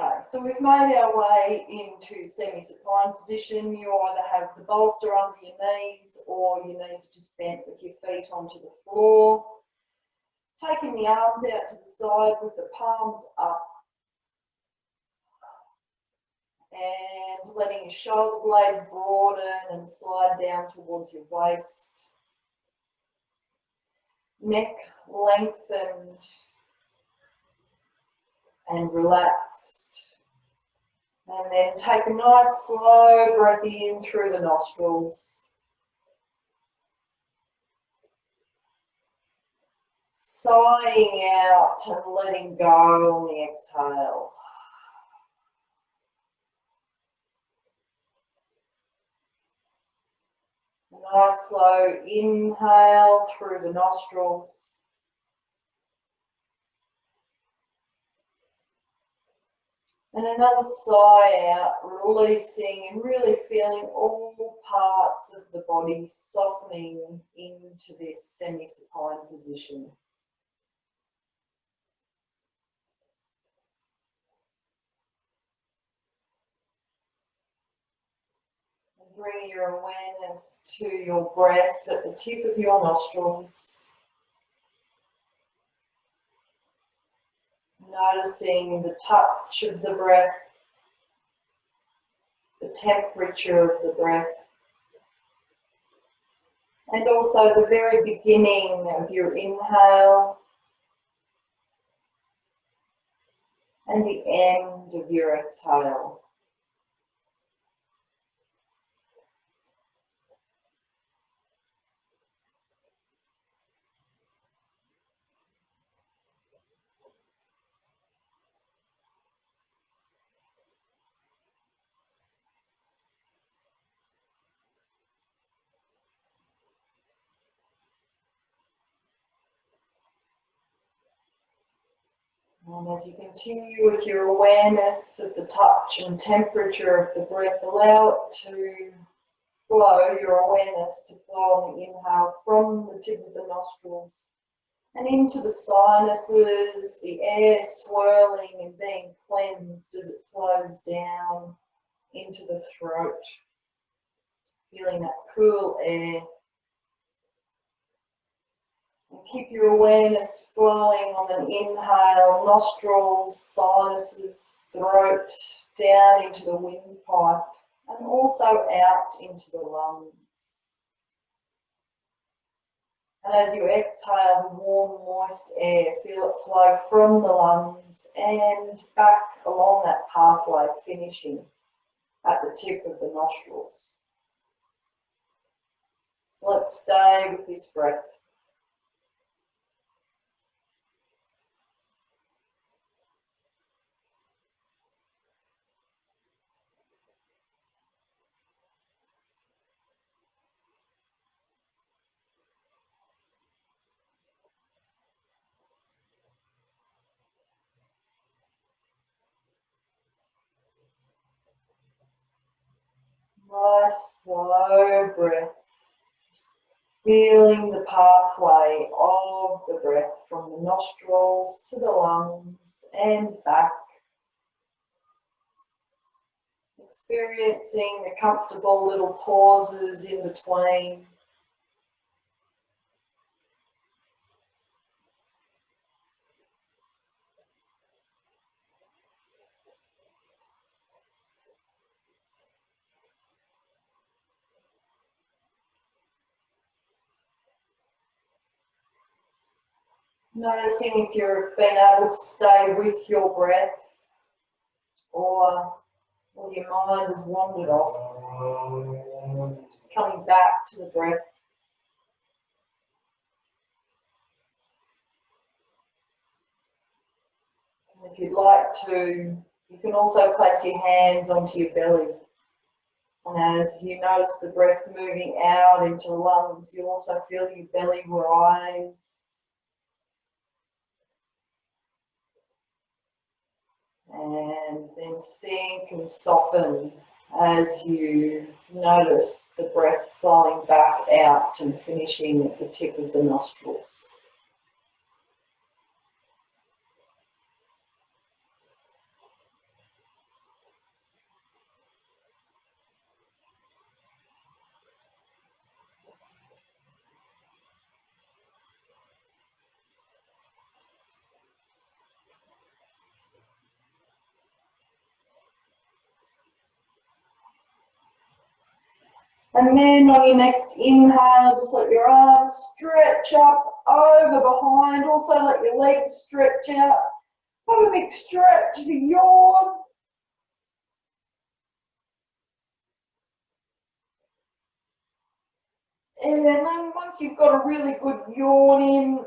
Okay, so we've made our way into semi-supine position. You either have the bolster under your knees or your knees are just bent with your feet onto the floor. Taking the arms out to the side with the palms up and letting your shoulder blades broaden and slide down towards your waist. Neck lengthened and relaxed. And then take a nice slow breath in through the nostrils. Sighing out and letting go on the exhale. A nice slow inhale through the nostrils. And another sigh out, releasing and really feeling all parts of the body softening into this semi-supine position. And bring your awareness to your breath at the tip of your nostrils. Noticing the touch of the breath, the temperature of the breath, and also the very beginning of your inhale and the end of your exhale. And as you continue with your awareness of the touch and temperature of the breath, allow it to flow, your awareness to flow on the inhale from the tip of the nostrils and into the sinuses, the air swirling and being cleansed as it flows down into the throat, feeling that cool air. And keep your awareness flowing on an inhale, nostrils, sinuses, throat, down into the windpipe and also out into the lungs. And as you exhale the warm, moist air, feel it flow from the lungs and back along that pathway, finishing at the tip of the nostrils. So let's stay with this breath. Nice slow breath, just feeling the pathway of the breath from the nostrils to the lungs and back. Experiencing the comfortable little pauses in between. Noticing if you've been able to stay with your breath or your mind has wandered off. Just coming back to the breath. And if you'd like to, you can also place your hands onto your belly. And as you notice the breath moving out into the lungs, you also feel your belly rise. And then sink and soften as you notice the breath flowing back out and finishing at the tip of the nostrils. And then on your next inhale, just let your arms stretch up over behind. Also let your legs stretch out. Have a big stretch, the yawn. And then once you've got a really good yawn in,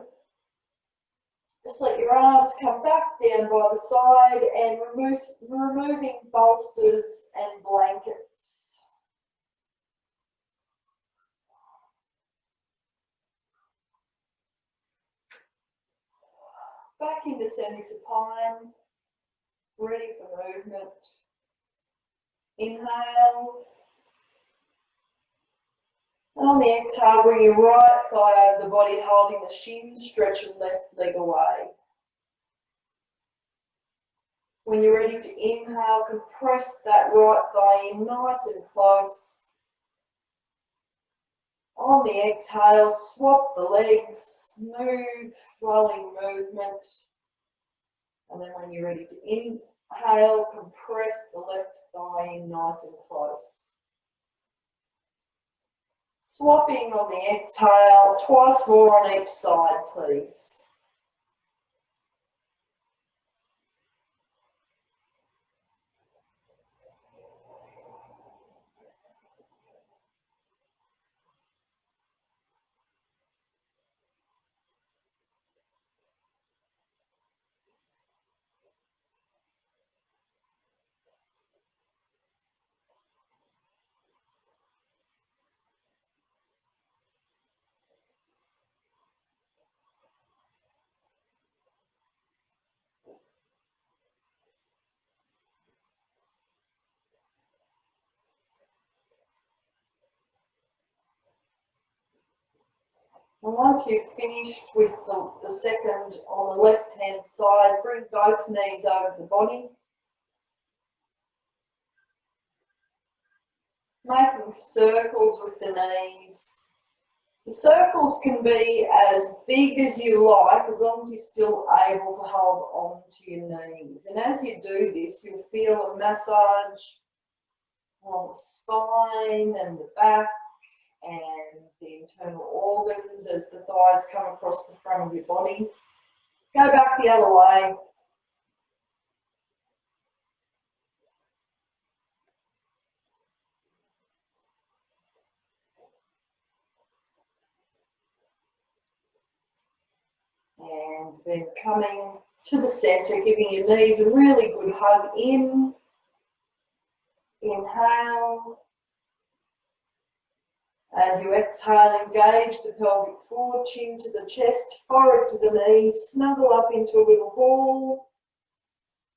just let your arms come back down by the side and removing bolsters and blankets. Back into semi-supine, ready for movement. Inhale. And on the exhale, bring your right thigh over the body, holding the shins, stretch your left leg away. When you're ready to inhale, compress that right thigh in nice and close. On the exhale, swap the legs, smooth, flowing movement. And then when you're ready to inhale, compress the left thigh in nice and close. Swapping on the exhale, twice more on each side, please. And once you've finished with the second on the left-hand side, bring both knees over the body. Making circles with the knees. The circles can be as big as you like, as long as you're still able to hold on to your knees. And as you do this, you'll feel a massage along the spine and the back and the internal organs as the thighs come across the front of your body. Go back the other way. And then coming to the center, giving your knees a really good hug in. Inhale. As you exhale, engage the pelvic floor, chin to the chest, forehead to the knees, snuggle up into a little ball.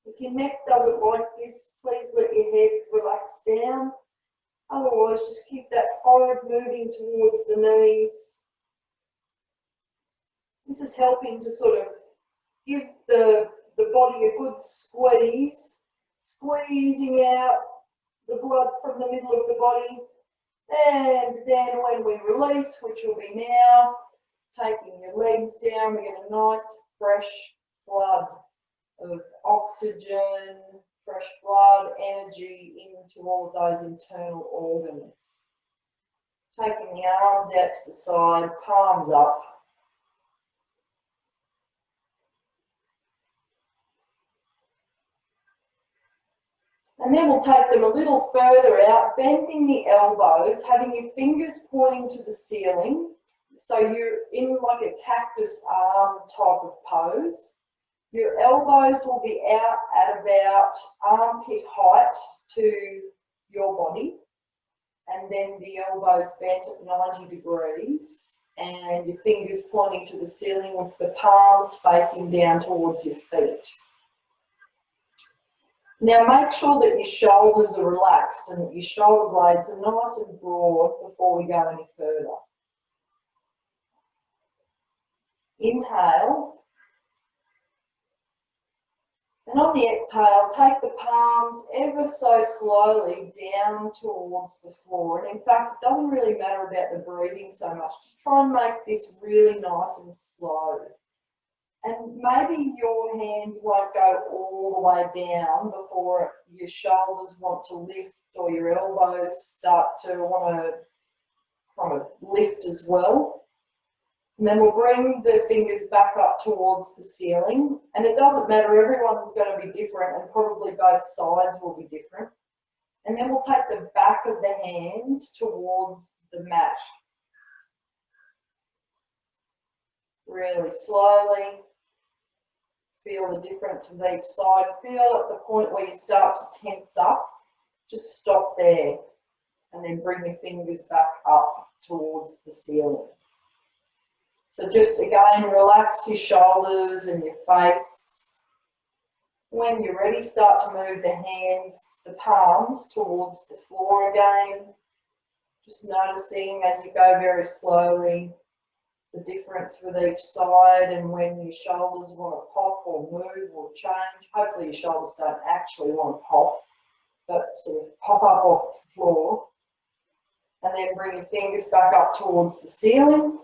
If your neck doesn't like this, please let your head relax down. Otherwise, just keep that forehead moving towards the knees. This is helping to sort of give the body a good squeeze, squeezing out the blood from the middle of the body. And then when we release, which will be now, taking your legs down, we get a nice fresh flood of oxygen, fresh blood, energy into all of those internal organs. Taking the arms out to the side, palms up. And then we'll take them a little further out, bending the elbows, having your fingers pointing to the ceiling. So you're in like a cactus arm type of pose. Your elbows will be out at about armpit height to your body. And then the elbows bent at 90 degrees. And your fingers pointing to the ceiling with the palms facing down towards your feet. Now make sure that your shoulders are relaxed and that your shoulder blades are nice and broad before we go any further. Inhale. And on the exhale, take the palms ever so slowly down towards the floor. And in fact, it doesn't really matter about the breathing so much. Just try and make this really nice and slow. And maybe your hands won't go all the way down before your shoulders want to lift or your elbows start to want to kind of lift as well. And then we'll bring the fingers back up towards the ceiling. And it doesn't matter, everyone's going to be different and probably both sides will be different. And then we'll take the back of the hands towards the mat. Really slowly. Feel the difference with each side. Feel at the point where you start to tense up, just stop there and then bring your fingers back up towards the ceiling. So just again, relax your shoulders and your face. When you're ready, start to move the hands, the palms towards the floor again. Just noticing as you go very slowly the difference with each side, and when your shoulders want to pop or move or change. Hopefully your shoulders don't actually want to pop, but sort of pop up off the floor. And then bring your fingers back up towards the ceiling.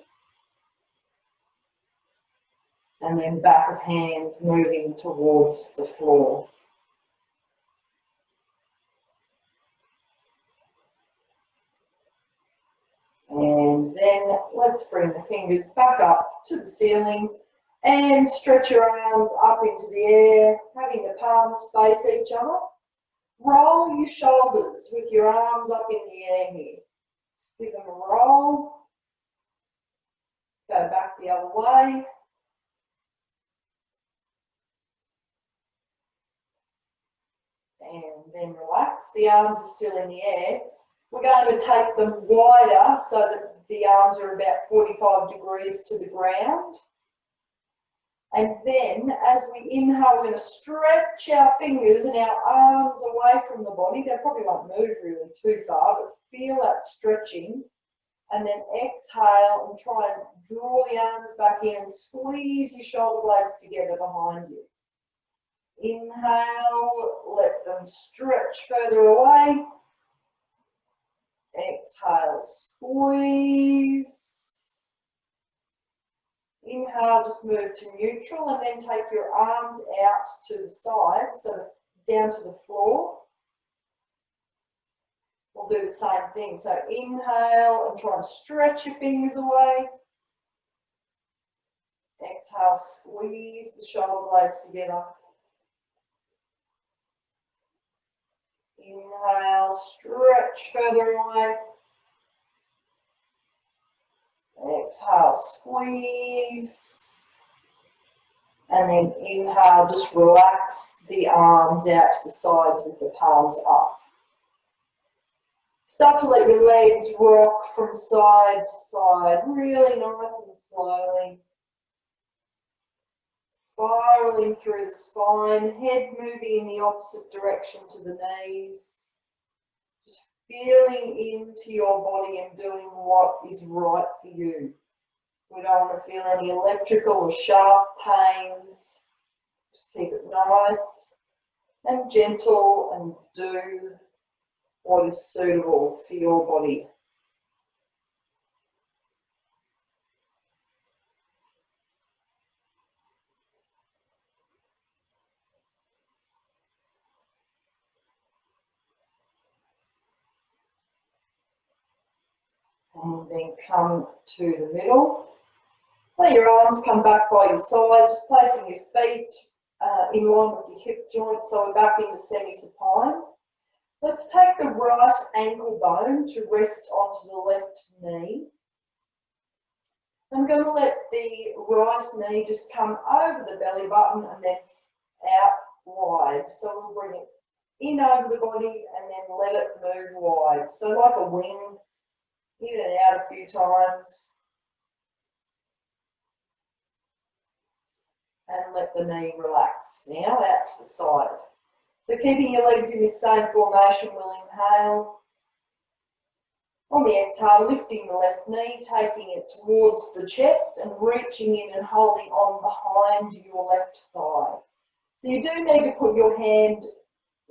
And then back of hands moving towards the floor. And then let's bring the fingers back up to the ceiling and stretch your arms up into the air, having the palms face each other. Roll your shoulders with your arms up in the air here. Just give them a roll. Go back the other way. And then relax. The arms are still in the air. We're going to take them wider so that the arms are about 45 degrees to the ground. And then as we inhale, we're going to stretch our fingers and our arms away from the body. They probably won't move really too far, but feel that stretching. And then exhale and try and draw the arms back in and squeeze your shoulder blades together behind you. Inhale, let them stretch further away. Exhale, squeeze. Inhale, just move to neutral and then take your arms out to the side, so down to the floor. We'll do the same thing. So inhale and try and stretch your fingers away. Exhale, squeeze the shoulder blades together. Inhale, stretch further away. Exhale, squeeze. And then inhale, just relax the arms out to the sides with the palms up. Start to let your legs rock from side to side, really nice and slowly. Spiraling through the spine, head moving in the opposite direction to the knees. Just feeling into your body and doing what is right for you. We don't want to feel any electrical or sharp pains. Just keep it nice and gentle and do what is suitable for your body. And then come to the middle. Let your arms come back by your sides, placing your feet in line with your hip joints, so we're back into semi-supine. Let's take the right ankle bone to rest onto the left knee. I'm going to let the right knee just come over the belly button and then out wide. So we'll bring it in over the body and then let it move wide. So like a wing, in and out a few times. And let the knee relax. Now out to the side. So keeping your legs in this same formation, we'll inhale. On the exhale, lifting the left knee, taking it towards the chest and reaching in and holding on behind your left thigh. So you do need to put your hand,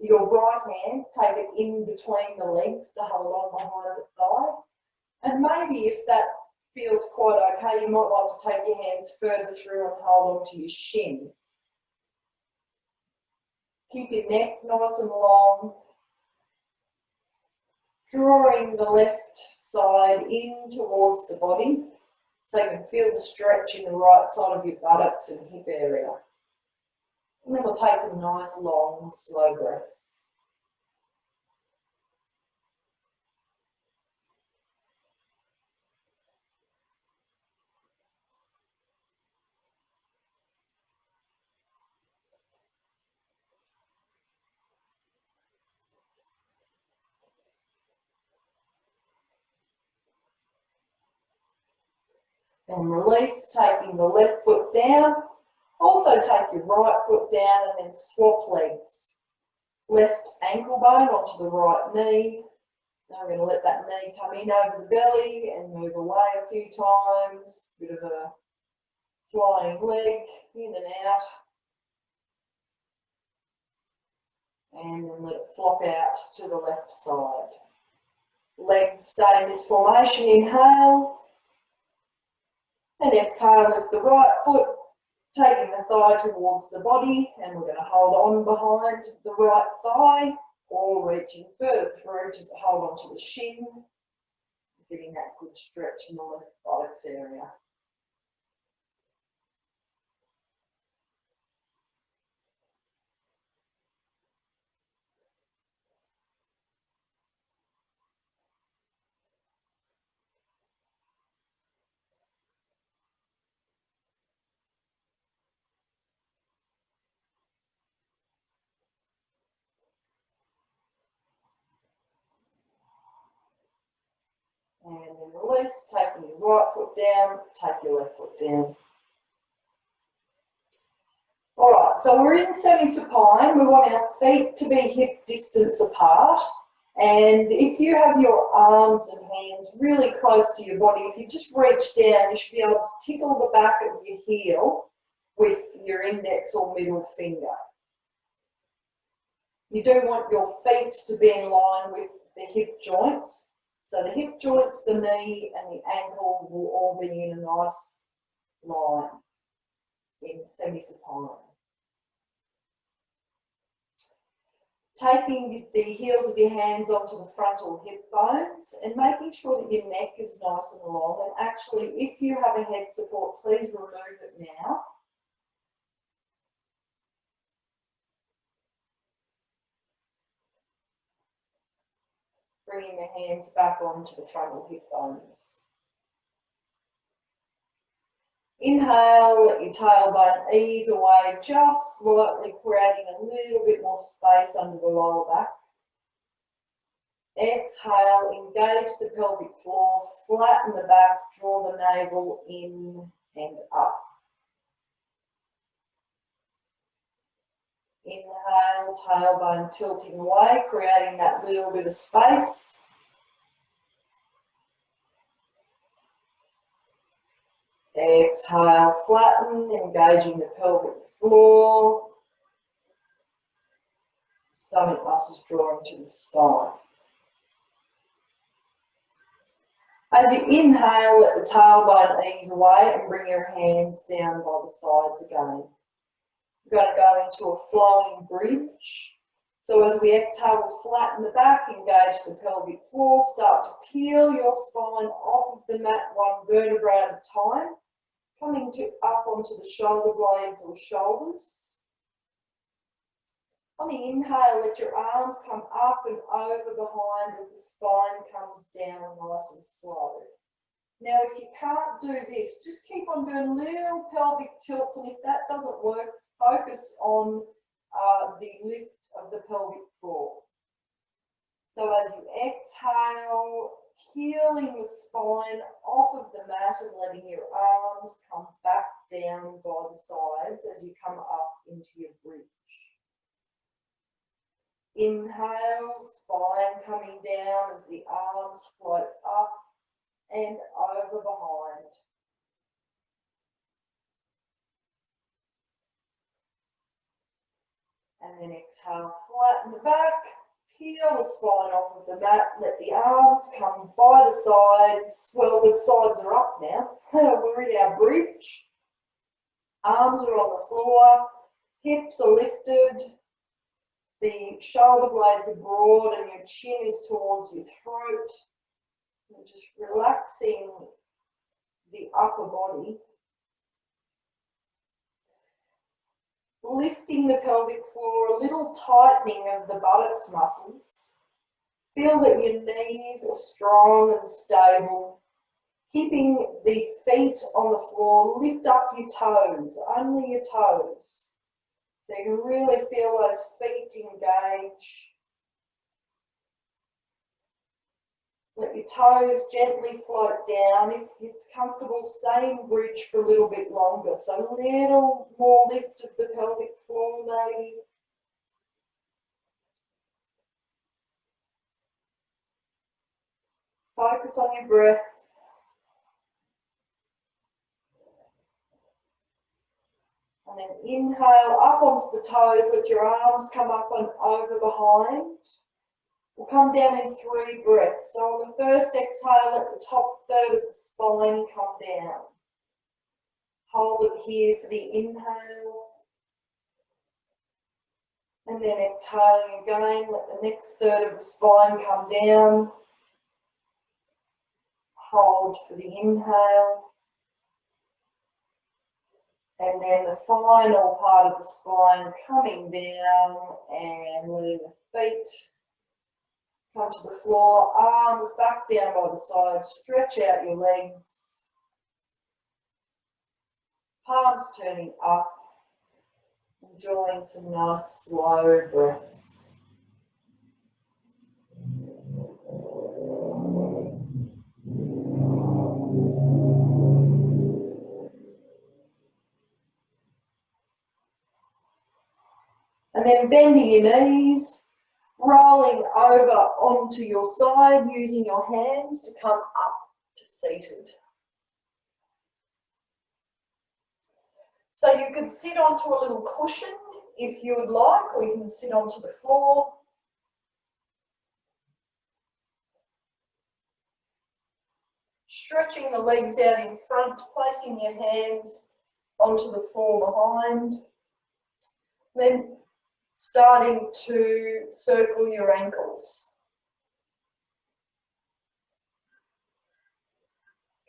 your right hand, take it in between the legs to hold on behind the thigh. And maybe if that feels quite okay, you might like to take your hands further through and hold on to your shin. Keep your neck nice and long. Drawing the left side in towards the body, so you can feel the stretch in the right side of your buttocks and hip area. And then we'll take some nice, long, slow breaths. And release, taking the left foot down. Also take your right foot down and then swap legs. Left ankle bone onto the right knee. Now we're going to let that knee come in over the belly and move away a few times. Bit of a flying leg, in and out. And then let it flop out to the left side. Legs stay in this formation, inhale. And exhale, lift the right foot, taking the thigh towards the body, and we're going to hold on behind the right thigh, or reaching further through to hold on to the shin, getting that good stretch in the left buttocks area. And then release, taking your right foot down, take your left foot down. All right, so we're in semi-supine. We want our feet to be hip distance apart. And if you have your arms and hands really close to your body, if you just reach down, you should be able to tickle the back of your heel with your index or middle finger. You do want your feet to be in line with the hip joints. So the hip joints, the knee and the ankle will all be in a nice line in semi-supine. Taking the heels of your hands onto the frontal hip bones and making sure that your neck is nice and long. And actually, if you have a head support, please remove it now. Bringing the hands back onto the frontal hip bones. Inhale, let your tailbone ease away just slightly, creating a little bit more space under the lower back. Exhale, engage the pelvic floor, flatten the back, draw the navel in and up. Inhale, tailbone tilting away, creating that little bit of space. Exhale, flatten, engaging the pelvic floor. Stomach muscles drawing to the spine. As you inhale, let the tailbone ease away and bring your hands down by the sides again. We're going to go into a flowing bridge. So as we exhale, we'll flatten the back, engage the pelvic floor, start to peel your spine off of the mat one vertebrae at a time, coming up onto the shoulder blades or shoulders. On the inhale, let your arms come up and over behind as the spine comes down nice and slow. Now, if you can't do this, just keep on doing little pelvic tilts, and if that doesn't work, focus on the lift of the pelvic floor. So as you exhale, peeling the spine off of the mat and letting your arms come back down by the sides as you come up into your bridge. Inhale, spine coming down as the arms float up and over behind. And then exhale, flatten the back, peel the spine off of the mat, let the arms come by the sides. Well, the sides are up now. We're in our bridge. Arms are on the floor, hips are lifted, the shoulder blades are broad and your chin is towards your throat. And just relaxing the upper body. Lifting the pelvic floor, a little tightening of the buttocks muscles. Feel that your knees are strong and stable. Keeping the feet on the floor, lift up your toes, only your toes. So you can really feel those feet engage. Let your toes gently float down. If it's comfortable, stay in bridge for a little bit longer. So a little more lift of the pelvic floor maybe. Focus on your breath. And then inhale up onto the toes. Let your arms come up and over behind. We'll come down in 3 breaths. So on the first exhale, let the top third of the spine come down. Hold it here for the inhale. And then exhaling again, let the next third of the spine come down. Hold for the inhale. And then the final part of the spine coming down and letting the feet come to the floor, arms back down by the side, stretch out your legs. Palms turning up, enjoying some nice slow breaths. And then bending your knees, rolling over onto your side, using your hands to come up to seated. So you could sit onto a little cushion if you would like, or you can sit onto the floor. Stretching the legs out in front, placing your hands onto the floor behind. Then starting to circle your ankles.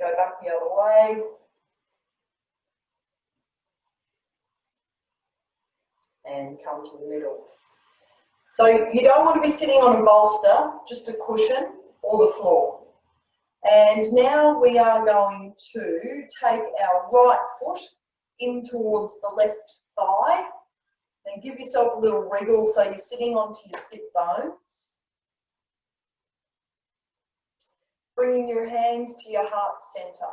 Go back the other way. And come to the middle. So you don't want to be sitting on a bolster, just a cushion or the floor. And now we are going to take our right foot in towards the left thigh and give yourself a little wriggle so you're sitting onto your sit bones. Bringing your hands to your heart center.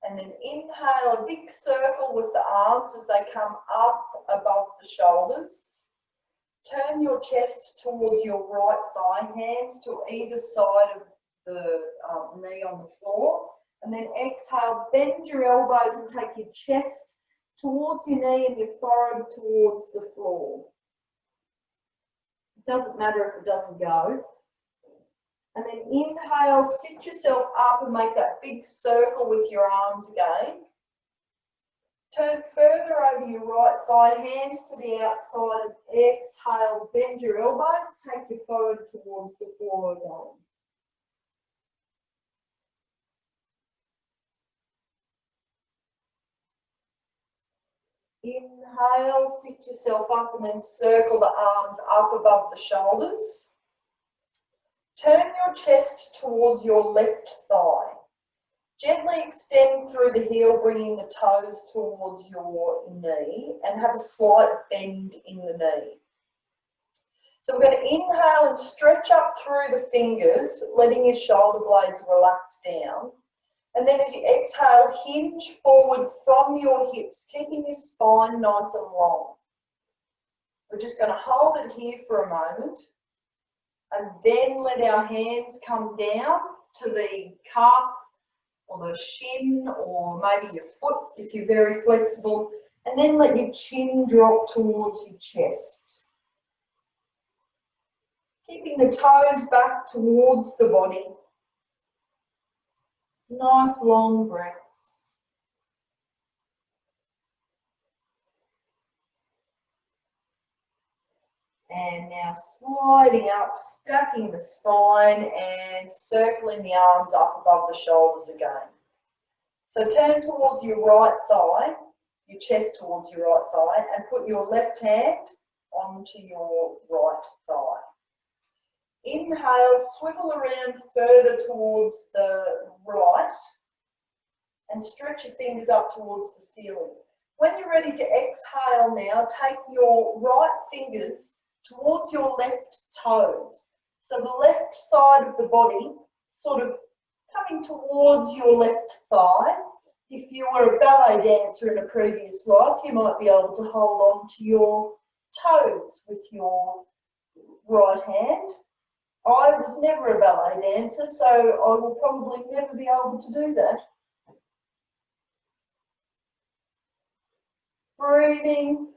And then inhale a big circle with the arms as they come up above the shoulders. Turn your chest towards your right thigh, hands to either side of the knee on the floor. And then exhale, bend your elbows and take your chest towards your knee and your forehead towards the floor. It doesn't matter if it doesn't go. And then inhale, sit yourself up and make that big circle with your arms again. Turn further over your right thigh, hands to the outside. Exhale, bend your elbows, take your forehead towards the floor again. Inhale, sit yourself up and then circle the arms up above the shoulders. Turn your chest towards your left thigh. Gently extend through the heel, bringing the toes towards your knee and have a slight bend in the knee. So we're going to inhale and stretch up through the fingers, letting your shoulder blades relax down. And then as you exhale, hinge forward from your hips, keeping your spine nice and long. We're just going to hold it here for a moment and then let our hands come down to the calf or the shin or maybe your foot if you're very flexible, and then let your chin drop towards your chest. Keeping the toes back towards the body. Nice long breaths. And now sliding up, stacking the spine and circling the arms up above the shoulders again. So turn towards your right thigh, your chest towards your right thigh, and put your left hand onto your right thigh. Inhale, swivel around further towards the right and stretch your fingers up towards the ceiling. When you're ready to exhale now, take your right fingers towards your left toes. So the left side of the body sort of coming towards your left thigh. If you were a ballet dancer in a previous life, you might be able to hold on to your toes with your right hand. I was never a ballet dancer, so I will probably never be able to do that. Breathing,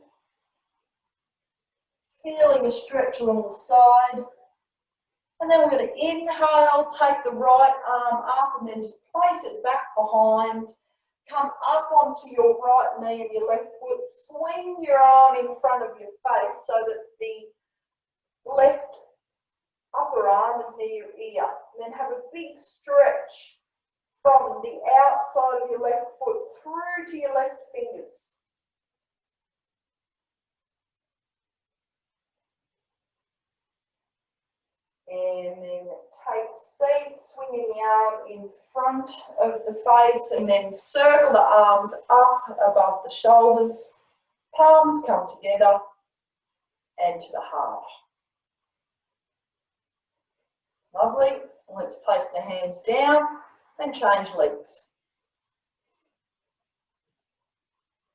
feeling a stretch along the side. And then we're going to inhale, take the right arm up and then just place it back behind. Come up onto your right knee and your left foot. Swing your arm in front of your face so that the left upper arm is near your ear. And then have a big stretch from the outside of your left foot through to your left fingers. And then take a seat, swinging the arm in front of the face and then circle the arms up above the shoulders. Palms come together and to the heart. Lovely. Let's place the hands down and change legs.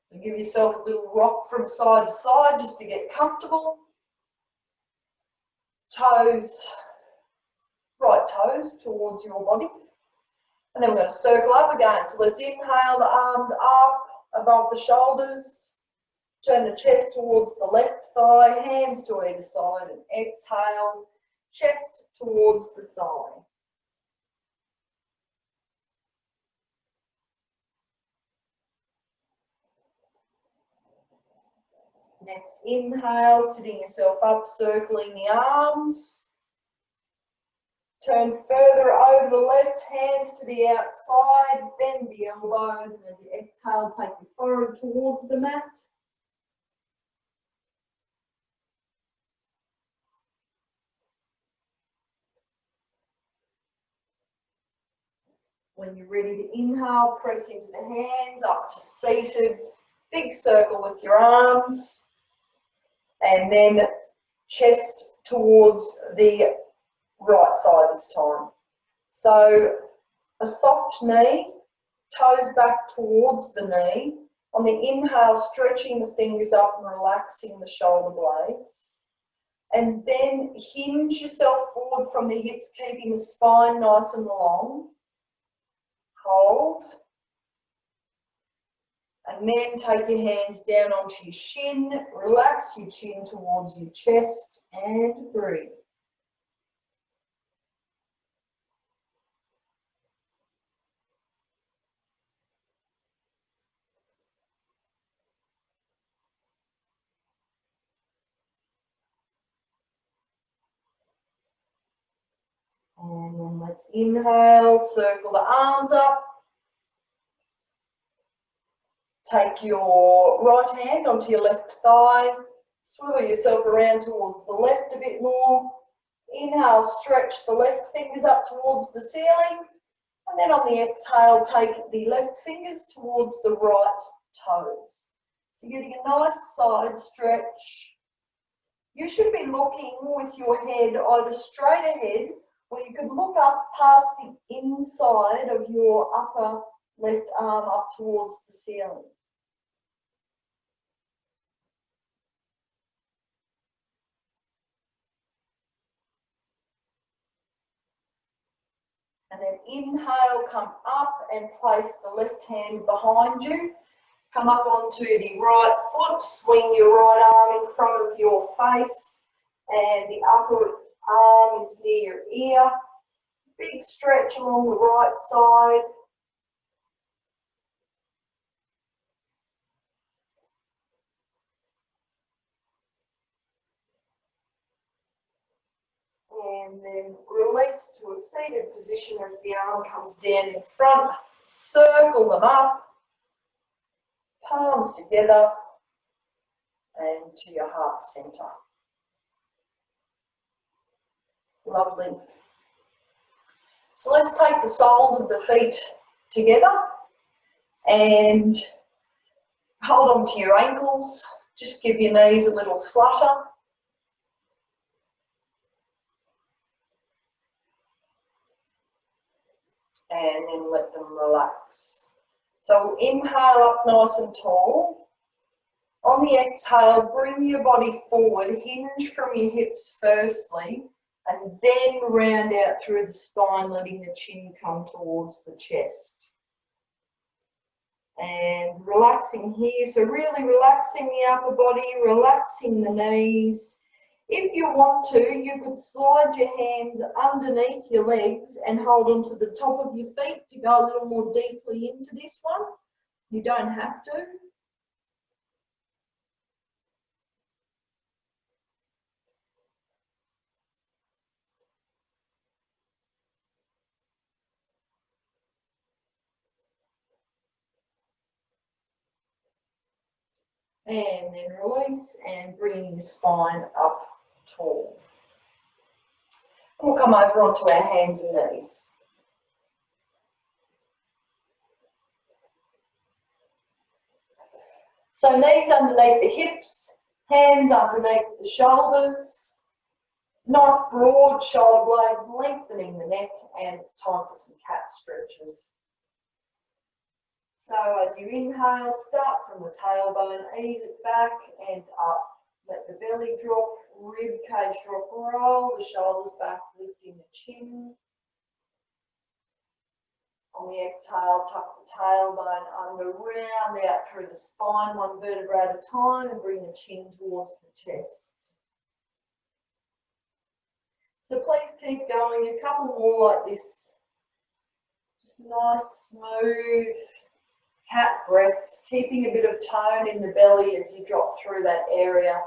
So give yourself a little rock from side to side just to get comfortable. Toes, right toes towards your body. And then we're going to circle up again. So let's inhale the arms up above the shoulders. Turn the chest towards the left thigh, hands to either side, and exhale, chest towards the thigh. Next inhale, sitting yourself up, circling the arms. Turn further over the left, hands to the outside, bend the elbows, and as you exhale, take your forehead towards the mat. When you're ready to inhale, press into the hands, up to seated, big circle with your arms, and then chest towards the right thigh this time. So a soft knee, toes back towards the knee. On the inhale, stretching the fingers up and relaxing the shoulder blades. And then hinge yourself forward from the hips, keeping the spine nice and long. Hold. And then take your hands down onto your shin. Relax your chin towards your chest and breathe. And then let's inhale, circle the arms up. Take your right hand onto your left thigh. Swivel yourself around towards the left a bit more. Inhale, stretch the left fingers up towards the ceiling. And then on the exhale, take the left fingers towards the right toes. So you're getting a nice side stretch. You should be looking with your head either straight ahead, or you could look up past the inside of your upper left arm up towards the ceiling. And then inhale, come up and place the left hand behind you. Come up onto the right foot, swing your right arm in front of your face, and the upper arm is near your ear. Big stretch along the right side. And then release to a seated position as the arm comes down in front. Circle them up, palms together, and to your heart center. Lovely. So let's take the soles of the feet together and hold on to your ankles. Just give your knees a little flutter. And then let them relax. So inhale up nice and tall. On the exhale, bring your body forward, hinge from your hips firstly, and then round out through the spine, letting the chin come towards the chest. And relaxing here, so really relaxing the upper body, relaxing the knees. If you want to, you could slide your hands underneath your legs and hold onto the top of your feet to go a little more deeply into this one. You don't have to. And then release and bring your spine up tall. And we'll come over onto our hands and knees. So knees underneath the hips, hands underneath the shoulders, nice broad shoulder blades, lengthening the neck, and it's time for some cat stretches. So as you inhale, start from the tailbone, ease it back and up. Let the belly drop, rib cage drop, roll the shoulders back, lifting the chin. On the exhale, tuck the tailbone under, round out through the spine, one vertebra at a time, and bring the chin towards the chest. So please keep going, a couple more like this. Just nice, smooth cat breaths, keeping a bit of tone in the belly as you drop through that area.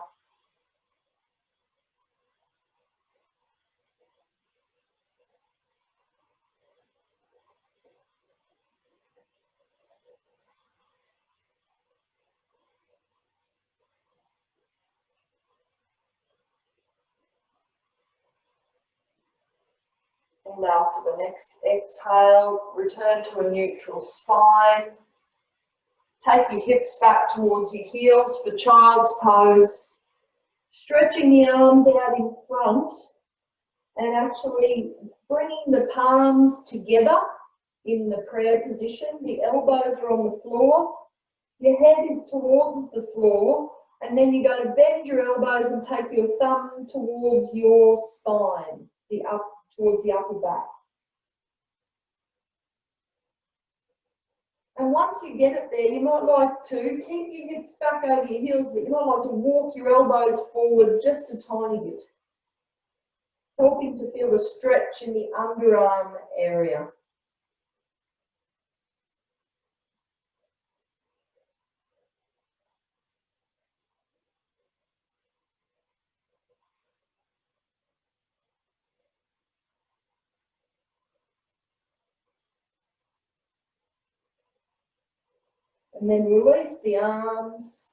And after the next exhale, return to a neutral spine. Take your hips back towards your heels for child's pose. Stretching the arms out in front and actually bringing the palms together in the prayer position. The elbows are on the floor. Your head is towards the floor. And then you're going to bend your elbows and take your thumb towards your spine, towards the upper back. And once you get it there, you might like to keep your hips back over your heels, but you might like to walk your elbows forward just a tiny bit, helping to feel the stretch in the underarm area. And then release the arms,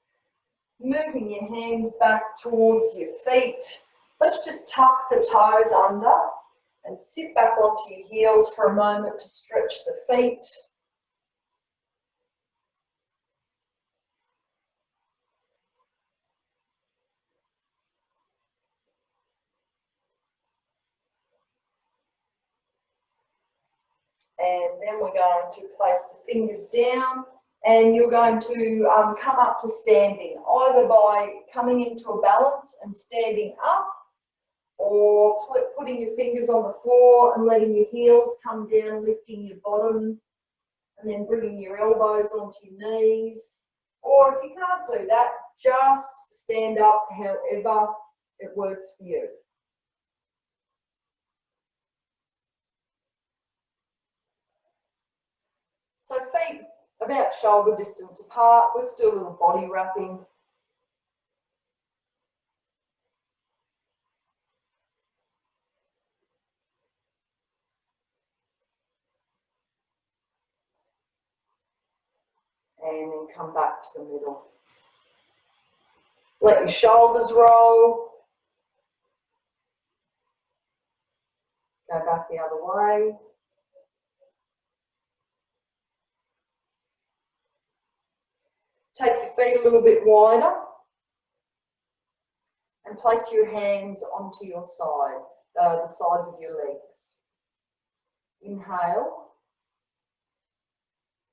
moving your hands back towards your feet. Let's just tuck the toes under and sit back onto your heels for a moment to stretch the feet. And then we're going to place the fingers down and you're going to come up to standing, either by coming into a balance and standing up, or putting your fingers on the floor and letting your heels come down, lifting your bottom, and then bringing your elbows onto your knees. Or if you can't do that, just stand up however it works for you. So feet about shoulder distance apart. Let's do a little body wrapping. and then come back to the middle. Let your shoulders roll. Go back the other way. Take your feet a little bit wider and place your hands onto your side, the sides of your legs. Inhale.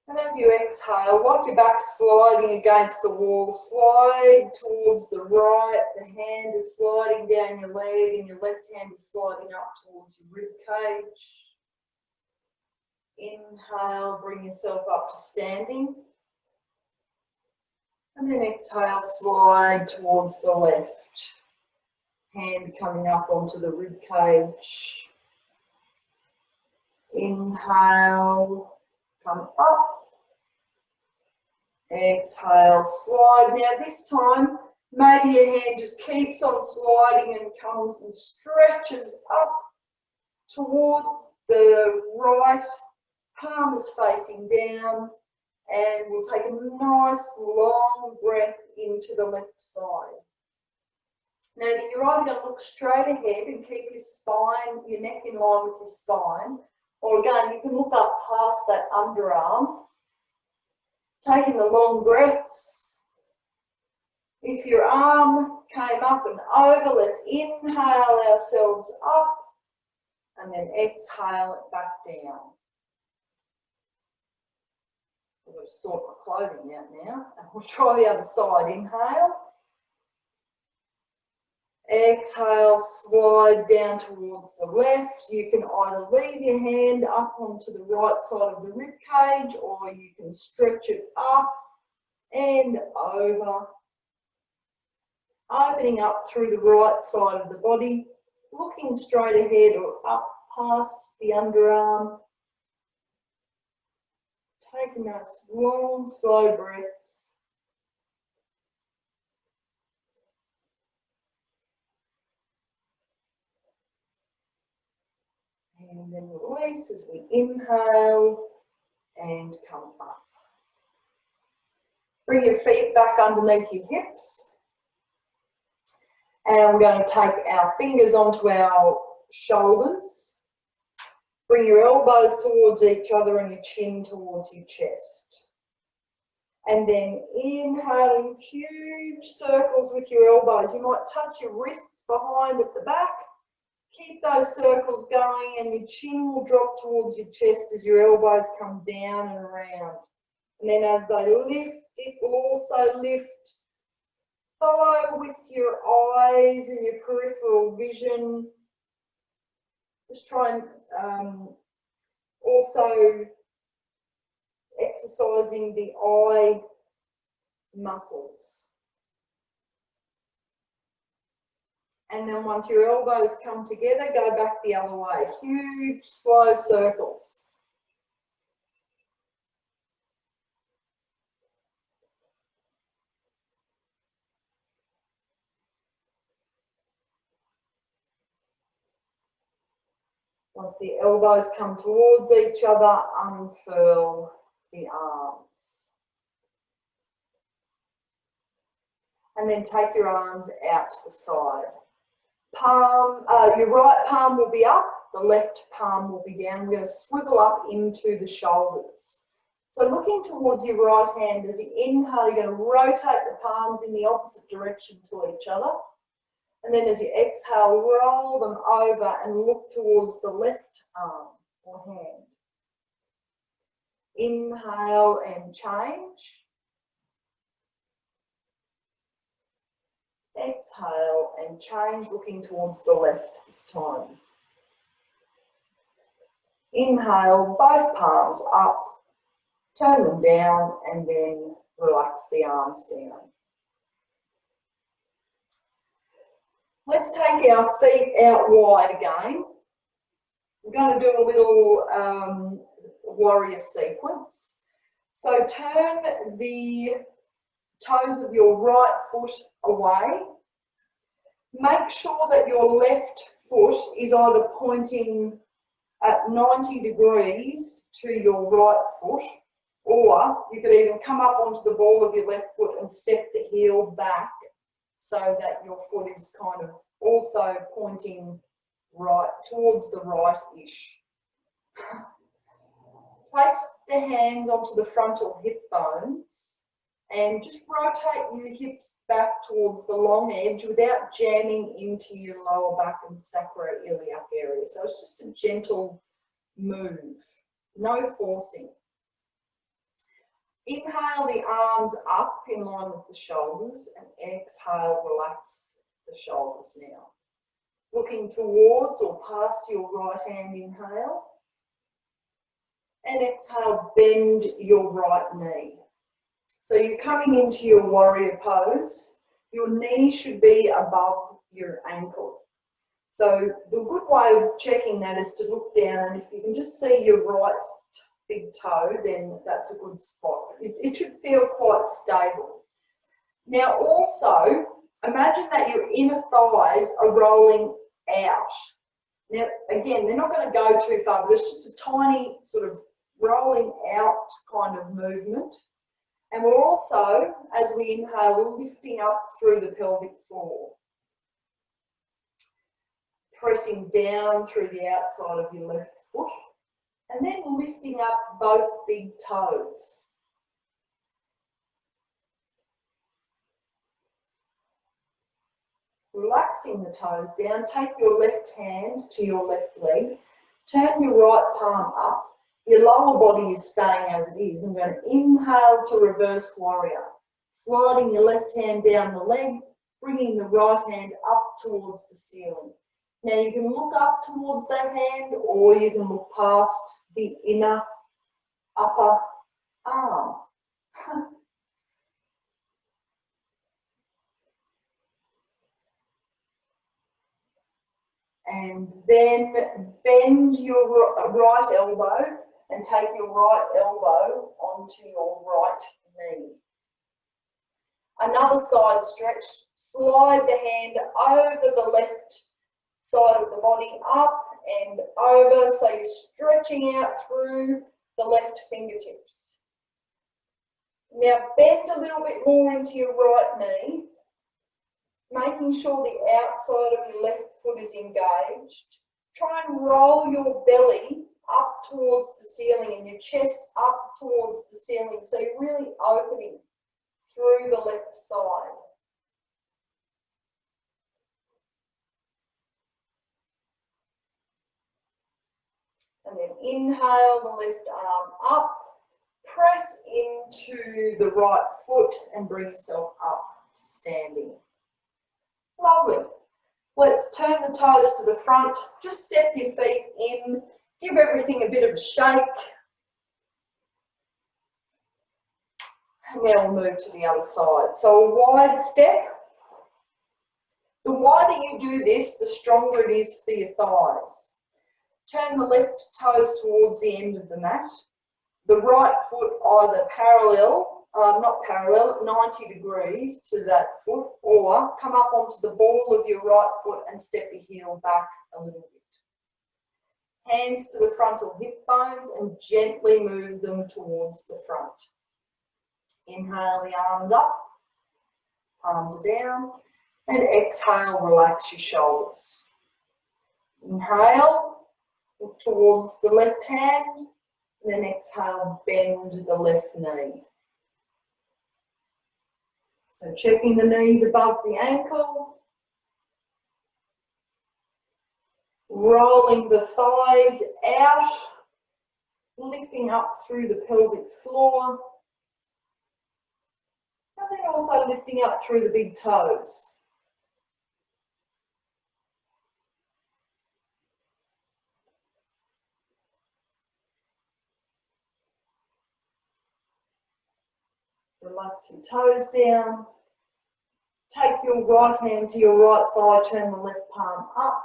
And as you exhale, like your back sliding against the wall, slide towards the right. The hand is sliding down your leg and your left hand is sliding up towards your rib cage. Inhale, bring yourself up to standing. And then exhale, slide towards the left. Hand coming up onto the rib cage. Inhale, come up. Exhale, slide. Now this time, maybe your hand just keeps on sliding and comes and stretches up towards the right. Palm is facing down. And we'll take a nice long breath into the left side. Now you're either going to look straight ahead and keep your spine, your neck in line with your spine, or again, you can look up past that underarm, taking the long breaths. If your arm came up and over, let's inhale ourselves up and then exhale it back down. I'm going to sort my clothing out now, and we'll try the other side. Inhale. Exhale, slide down towards the left. You can either leave your hand up onto the right side of the rib cage, or you can stretch it up and over. Opening up through the right side of the body, looking straight ahead or up past the underarm. Taking those long, slow breaths. And then release as we inhale and come up. Bring your feet back underneath your hips. And we're going to take our fingers onto our shoulders. Bring your elbows towards each other and your chin towards your chest. And then inhaling huge circles with your elbows. You might touch your wrists behind at the back. Keep those circles going and your chin will drop towards your chest as your elbows come down and around. And then as they lift, it will also lift. Follow with your eyes and your peripheral vision. Just try and also exercising the eye muscles. And then once your elbows come together, go back the other way. Huge, slow circles. Once the elbows come towards each other, unfurl the arms. And then take your arms out to the side. Your right palm will be up, the left palm will be down. We're going to swivel up into the shoulders. So looking towards your right hand, as you inhale, you're going to rotate the palms in the opposite direction to each other. And then as you exhale, roll them over and look towards the left arm or hand. Inhale and change. Exhale and change, looking towards the left this time. Inhale, both palms up, turn them down, and then relax the arms down. Let's take our feet out wide again. We're going to do a little warrior sequence. So turn the toes of your right foot away. Make sure that your left foot is either pointing at 90 degrees to your right foot, Or you could even come up onto the ball of your left foot and step the heel back so that your foot is kind of also pointing right towards the right-ish. Place the hands onto the frontal hip bones and just rotate your hips back towards the long edge without jamming into your lower back and sacroiliac area. So it's just a gentle move, no forcing. Inhale the arms up in line with the shoulders and exhale, relax the shoulders now. Looking towards or past your right hand, inhale. And exhale, bend your right knee. So you're coming into your warrior pose. Your knee should be above your ankle. So the good way of checking that is to look down, and if you can just see your right big toe, then that's a good spot. It should feel quite stable. Now also, imagine that your inner thighs are rolling out. Now again, they're not going to go too far, but it's just a tiny sort of rolling out kind of movement. And we're also, as we inhale, lifting up through the pelvic floor. Pressing down through the outside of your left foot. And then lifting up both big toes. Relaxing the toes down, take your left hand to your left leg, turn your right palm up. Your lower body is staying as it is. I'm going to inhale to reverse warrior. Sliding your left hand down the leg, bringing the right hand up towards the ceiling. Now you can look up towards that hand or you can look past the inner upper arm. And then bend your right elbow and take your right elbow onto your right knee. Another side stretch, slide the hand over the left side of the body, up and over, so you're stretching out through the left fingertips. Now bend a little bit more into your right knee, making sure the outside of your left foot is engaged. Try and roll your belly up towards the ceiling and your chest up towards the ceiling, so you're really opening through the left side. And then inhale the left arm up, press into the right foot and bring yourself up to standing. Lovely. Let's turn the toes to the front, just step your feet in, give everything a bit of a shake. And now we'll move to the other side. So a wide step. The wider you do this, the stronger it is for your thighs. Turn the left toes towards the end of the mat. The right foot either not parallel, 90 degrees to that foot, or come up onto the ball of your right foot and step your heel back a little bit. Hands to the frontal hip bones and gently move them towards the front. Inhale the arms up, palms are down, and exhale, relax your shoulders. Inhale, look towards the left hand, and then exhale, bend the left knee. So checking the knees above the ankle, rolling the thighs out, lifting up through the pelvic floor, and then also lifting up through the big toes. Relax your toes down. Take your right hand to your right thigh, turn the left palm up.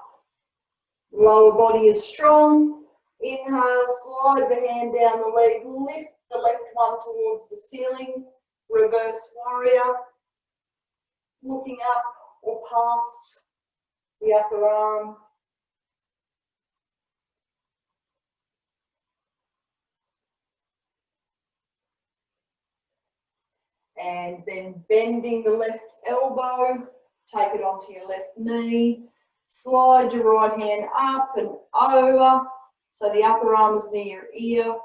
Lower body is strong. Inhale, slide the hand down the leg, lift the left one towards the ceiling. Reverse warrior. Looking up or past the upper arm. And then bending the left elbow, take it onto your left knee, slide your right hand up and over, so the upper arm is near your ear,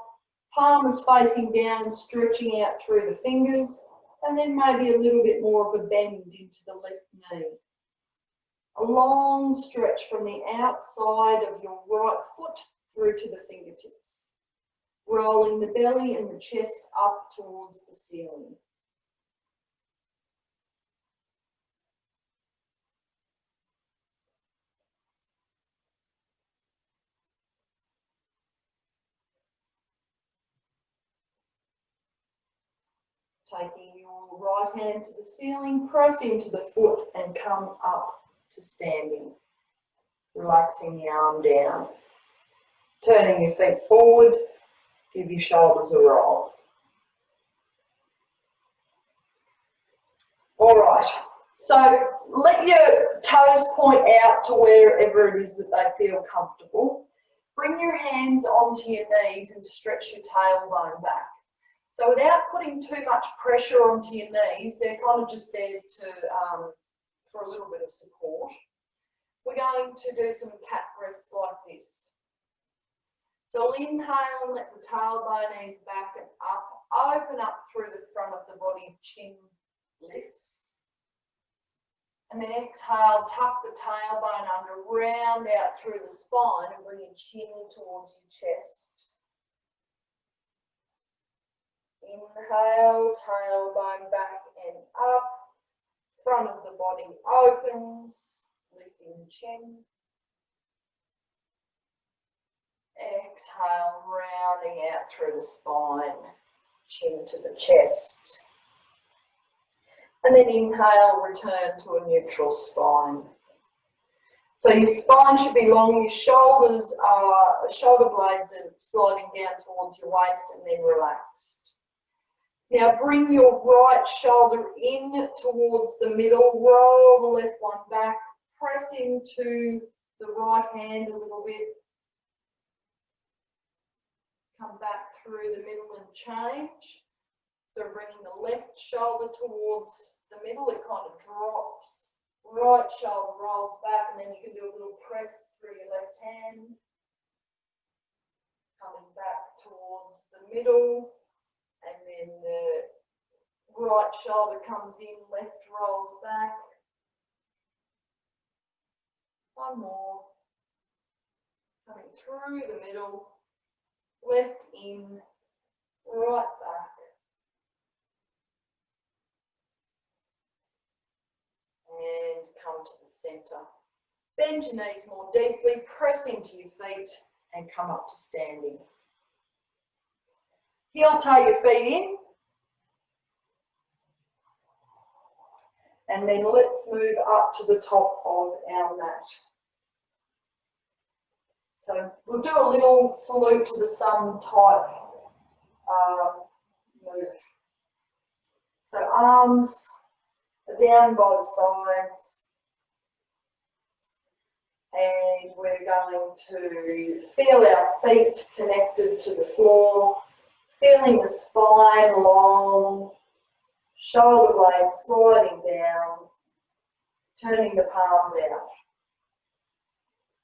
palm is facing down and stretching out through the fingers, and then maybe a little bit more of a bend into the left knee. A long stretch from the outside of your right foot through to the fingertips, rolling the belly and the chest up towards the ceiling. Taking your right hand to the ceiling, press into the foot and come up to standing. Relaxing the arm down. Turning your feet forward, give your shoulders a roll. All right, so let your toes point out to wherever it is that they feel comfortable. Bring your hands onto your knees and stretch your tailbone back. So without putting too much pressure onto your knees, they're kind of just there to for a little bit of support. We're going to do some cat breaths like this. So we'll inhale and let the tailbone ease back and up, open up through the front of the body, chin lifts. And then exhale, tuck the tailbone under, round out through the spine and bring your chin towards your chest. Inhale, tailbone back and up, front of the body opens, lifting the chin. Exhale, rounding out through the spine, chin to the chest. And then inhale, return to a neutral spine. So your spine should be long, your shoulder blades are sliding down towards your waist and then relaxed. Now bring your right shoulder in towards the middle, roll the left one back, press into the right hand a little bit. Come back through the middle and change. So bringing the left shoulder towards the middle, it kind of drops. Right shoulder rolls back and then you can do a little press through your left hand. Coming back towards the middle and then the right shoulder comes in, left rolls back. One more. Coming through the middle, left in, right back. And come to the centre. Bend your knees more deeply, press into your feet and come up to standing. Heel toe your feet in. And then let's move up to the top of our mat. So we'll do a little salute to the sun type move. So arms are down by the sides. And we're going to feel our feet connected to the floor, feeling the spine long, shoulder blades sliding down, turning the palms out.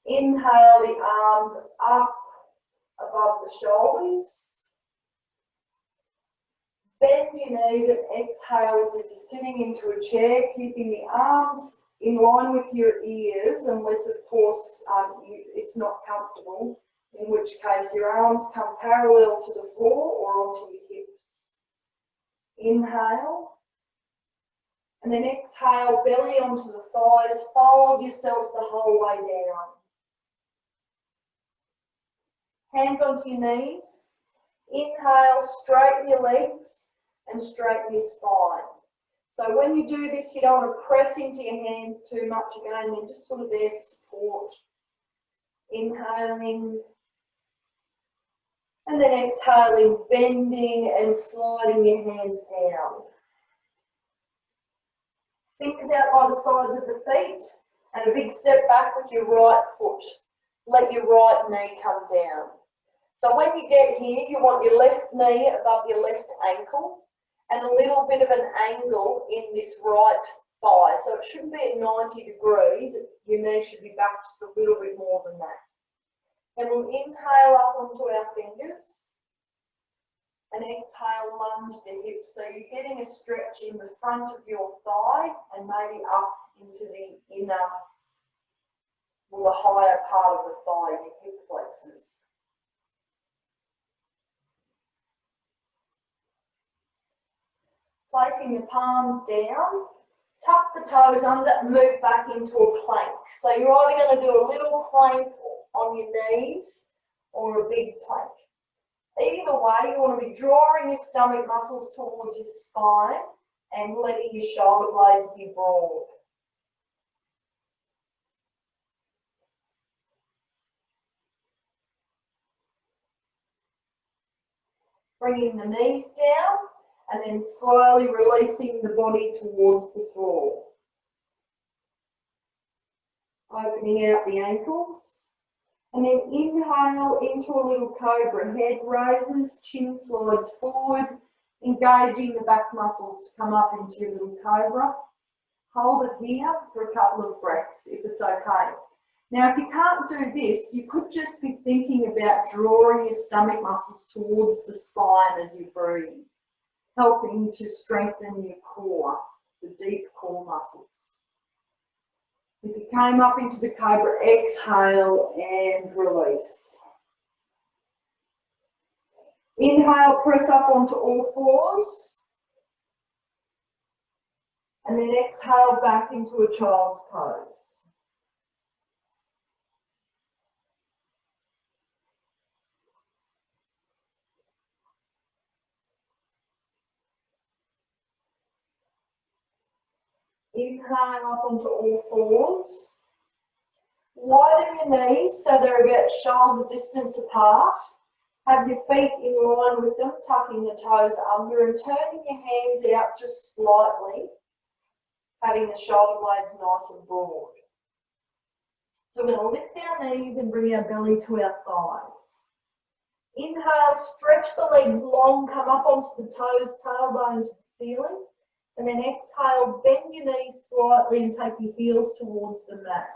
Inhale the arms up above the shoulders. Bend your knees and exhale as if you're sitting into a chair, keeping the arms in line with your ears, unless of course it's not comfortable, in which case your arms come parallel to the floor or onto your hips. Inhale, and then exhale, belly onto the thighs, fold yourself the whole way down. Hands onto your knees. Inhale, straighten your legs and straighten your spine. So when you do this, you don't want to press into your hands too much again, they're just sort of there for support. Inhaling, and then exhaling, bending and sliding your hands down. Fingers out by the sides of the feet, and a big step back with your right foot. Let your right knee come down. So when you get here, you want your left knee above your left ankle, and a little bit of an angle in this right thigh. So it shouldn't be at 90 degrees. Your knee should be back just a little bit more than that. And we'll inhale up onto our fingers and exhale, lunge the hips. So you're getting a stretch in the front of your thigh and maybe up into the inner, or the higher part of the thigh, your hip flexors. Placing the palms down, tuck the toes under and move back into a plank. So you're either going to do a little plank on your knees or a big plank. Either way, you want to be drawing your stomach muscles towards your spine and letting your shoulder blades be broad. Bringing the knees down and then slowly releasing the body towards the floor. Opening out the ankles. And then inhale into a little cobra. Head raises, chin slides forward, engaging the back muscles to come up into a little cobra. Hold it here for a couple of breaths if it's okay. Now, if you can't do this, you could just be thinking about drawing your stomach muscles towards the spine as you breathe, helping to strengthen your core, the deep core muscles. If you came up into the cobra, exhale and release. Inhale, press up onto all fours. And then exhale back into a child's pose. Inhale up onto all fours. Widen your knees so they're about shoulder distance apart. Have your feet in line with them, tucking the toes under and turning your hands out just slightly, having the shoulder blades nice and broad. So we're going to lift our knees and bring our belly to our thighs. Inhale, stretch the legs long, come up onto the toes, tailbone to the ceiling. And then exhale, bend your knees slightly and take your heels towards the mat.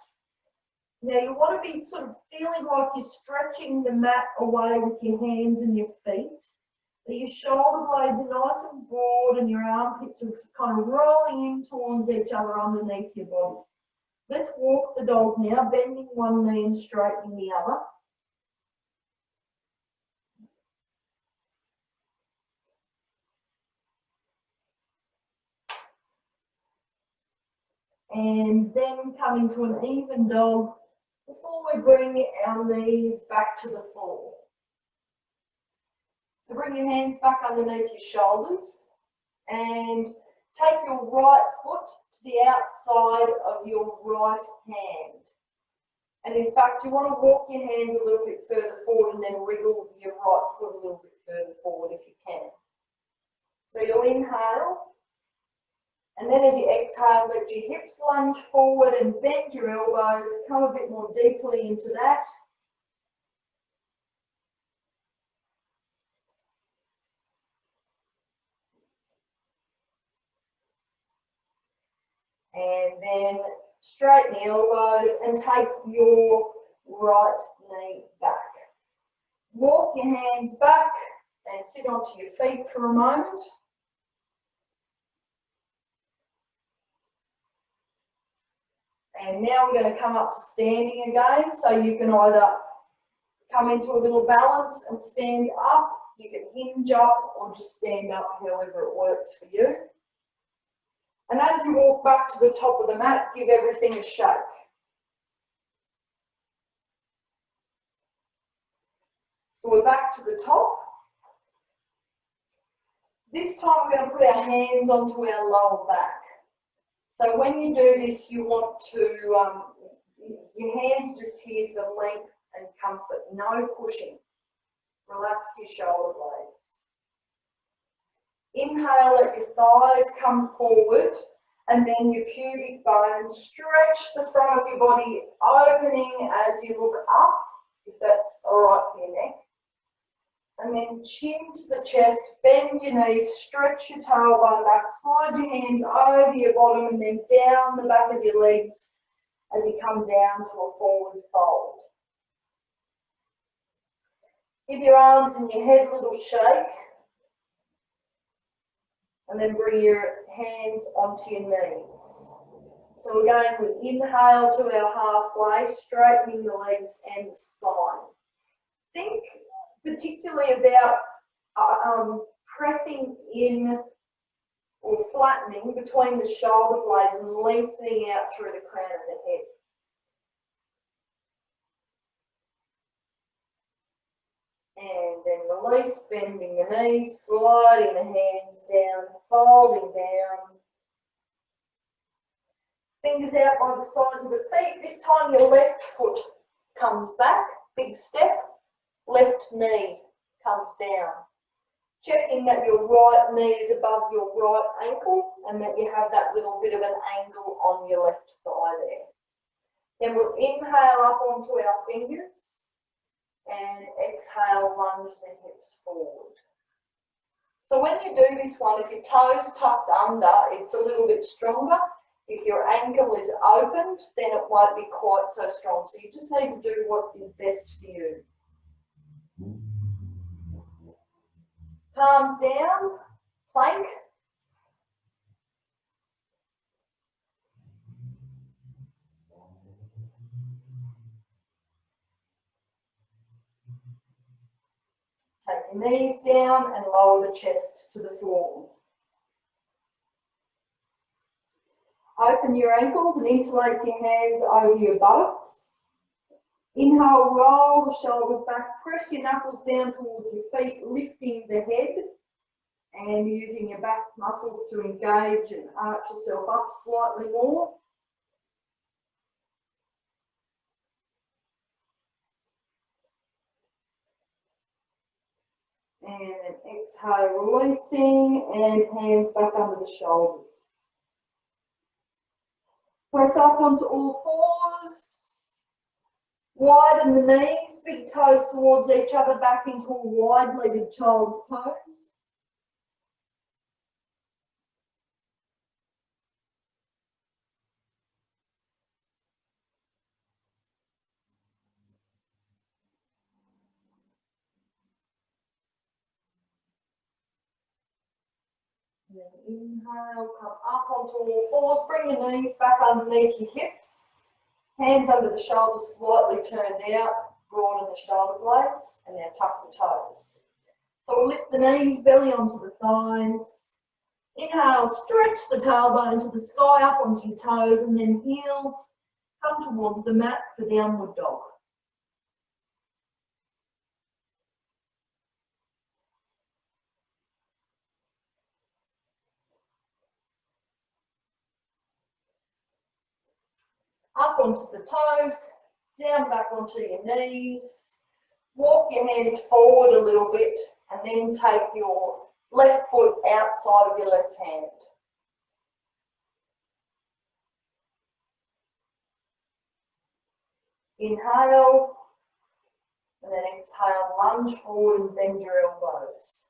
Now you want to be sort of feeling like you're stretching the mat away with your hands and your feet. That your shoulder blades are nice and broad and your armpits are kind of rolling in towards each other underneath your body. Let's walk the dog now, bending one knee and straightening the other. And then coming to an even dog before we bring our knees back to the floor. So bring your hands back underneath your shoulders and take your right foot to the outside of your right hand. And in fact, you want to walk your hands a little bit further forward and then wriggle your right foot a little bit further forward if you can. So you'll inhale. And then as you exhale, let your hips lunge forward and bend your elbows, come a bit more deeply into that. And then straighten the elbows and take your right knee back. Walk your hands back and sit onto your feet for a moment. And now we're going to come up to standing again. So you can either come into a little balance and stand up. You can hinge up or just stand up, however it works for you. And as you walk back to the top of the mat, give everything a shake. So we're back to the top. This time we're going to put our hands onto our lower back. So when you do this, you want to, your hands just here for length and comfort, no pushing. Relax your shoulder blades. Inhale, let your thighs come forward and then your pubic bone. Stretch the front of your body, opening as you look up, if that's all right for your neck. And then chin to the chest, bend your knees, stretch your tailbone back, slide your hands over your bottom and then down the back of your legs as you come down to a forward fold. Give your arms and your head a little shake. And then bring your hands onto your knees. So again, we inhale to our halfway, straightening the legs and the spine. Think particularly about pressing in or flattening between the shoulder blades and lengthening out through the crown of the head. And then release, bending the knees, sliding the hands down, folding down. Fingers out by the sides of the feet. This time your left foot comes back, big step. Left knee comes down. Checking that your right knee is above your right ankle and that you have that little bit of an angle on your left thigh there. Then we'll inhale up onto our fingers and exhale, lunge the hips forward. So when you do this one, if your toes tucked under, it's a little bit stronger. If your ankle is opened, then it won't be quite so strong. So you just need to do what is best for you. Palms down, plank. Take your knees down and lower the chest to the floor. Open your ankles and interlace your hands over your buttocks. Inhale, roll the shoulders back, press your knuckles down towards your feet, lifting the head and using your back muscles to engage and arch yourself up slightly more. And then exhale, releasing, and hands back under the shoulders. Press up onto all fours. Widen the knees, big toes towards each other, back into a wide-legged child's pose. And then inhale, come up onto all fours, bring your knees back underneath your hips. Hands under the shoulders, slightly turned out, broaden the shoulder blades, and now tuck the toes. So we'll lift the knees, belly onto the thighs. Inhale, stretch the tailbone to the sky, up onto your toes, and then heels come towards the mat for downward dog. Up onto the toes, down back onto your knees. Walk your hands forward a little bit and then take your left foot outside of your left hand. Inhale and then exhale, lunge forward and bend your elbows.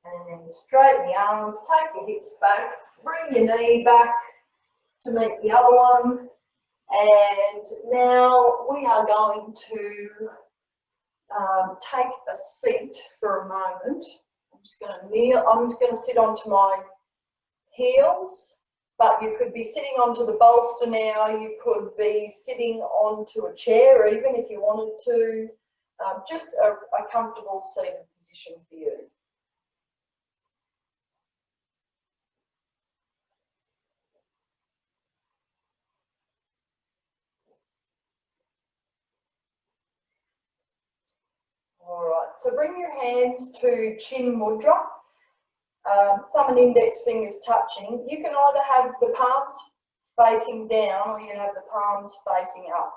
And then straighten the arms, take your hips back, bring your knee back to meet the other one. And now we are going to take a seat for a moment. I'm just going to kneel, I'm just going to sit onto my heels, but you could be sitting onto the bolster now, you could be sitting onto a chair even if you wanted to, just a comfortable seated position for you. All right, so bring your hands to chin mudra, thumb and index fingers touching. You can either have the palms facing down or you can have the palms facing up.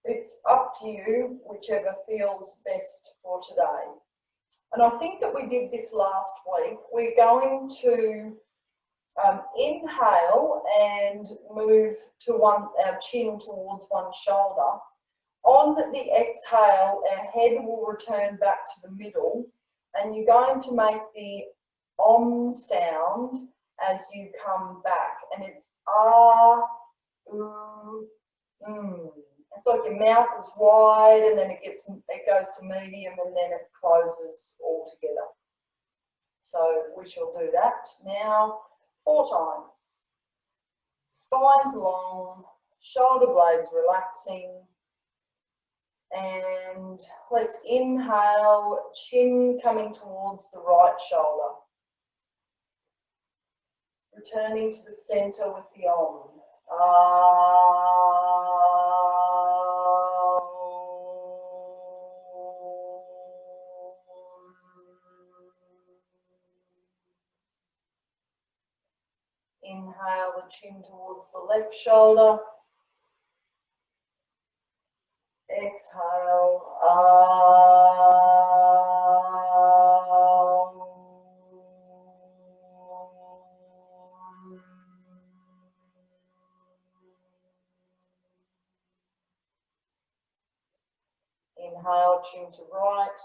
It's up to you, whichever feels best for today. And I think that we did this last week. We're going to inhale and move to our chin towards one shoulder. On the exhale, our head will return back to the middle, and you're going to make the om sound as you come back, and it's ah, ooh, It's like your mouth is wide, and then it goes to medium, and then it closes all together. So we shall do that now 4 times. Spine's long, shoulder blades relaxing. And let's inhale, chin coming towards the right shoulder. Returning to the center with the om. Inhale the chin towards the left shoulder. Exhale. Inhale, chin to right.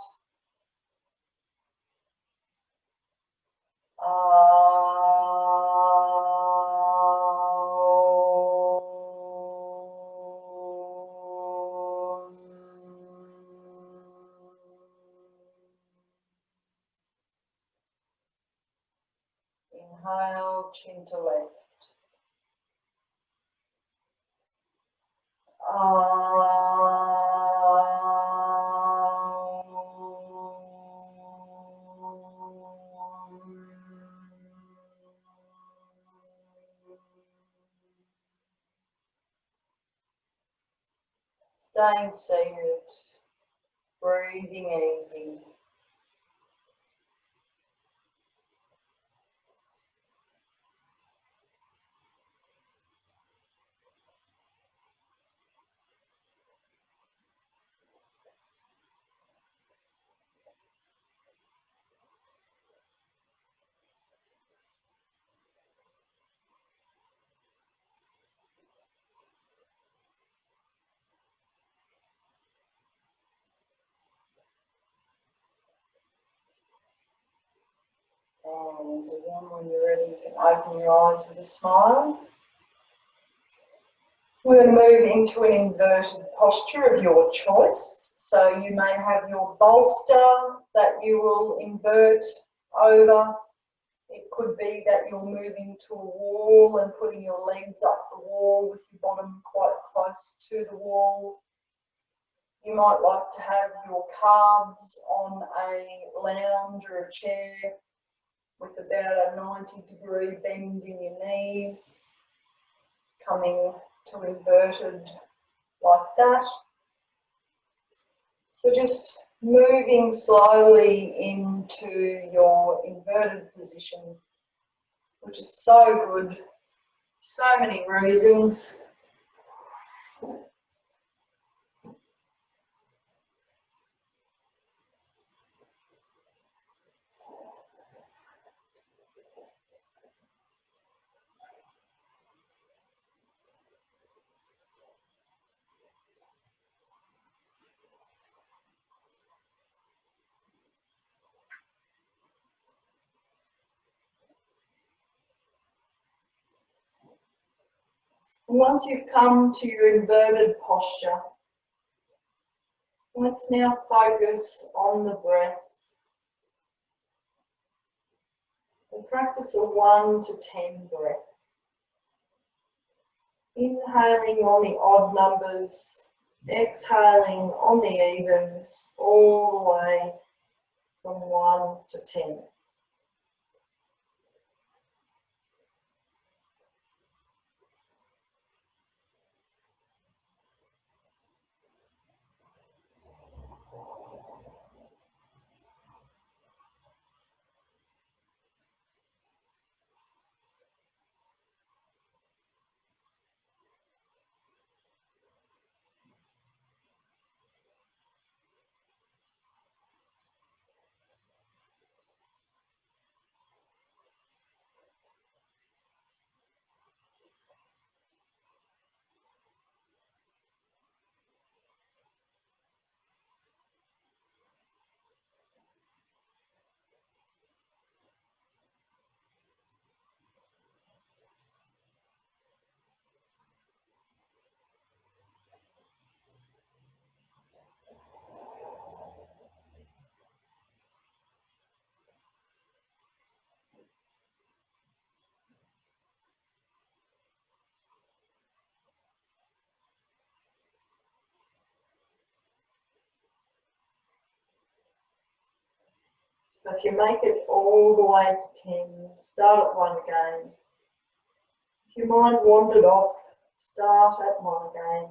Inhale, chin to left. Staying seated, breathing easy. And again, when you're ready, you can open your eyes with a smile. We're going to move into an inverted posture of your choice. So you may have your bolster that you will invert over. It could be that you're moving to a wall and putting your legs up the wall with your bottom quite close to the wall. You might like to have your calves on a lounge or a chair with about a 90-degree bend in your knees, coming to inverted like that. So just moving slowly into your inverted position, which is so good, so many reasons. And once you've come to your inverted posture, let's now focus on the breath. We'll practice a 1 to 10 breath. Inhaling on the odd numbers, exhaling on the evens, all the way from 1 to 10. So if you make it all the way to 10, start at 1 again. If your mind wandered off, start at 1 again.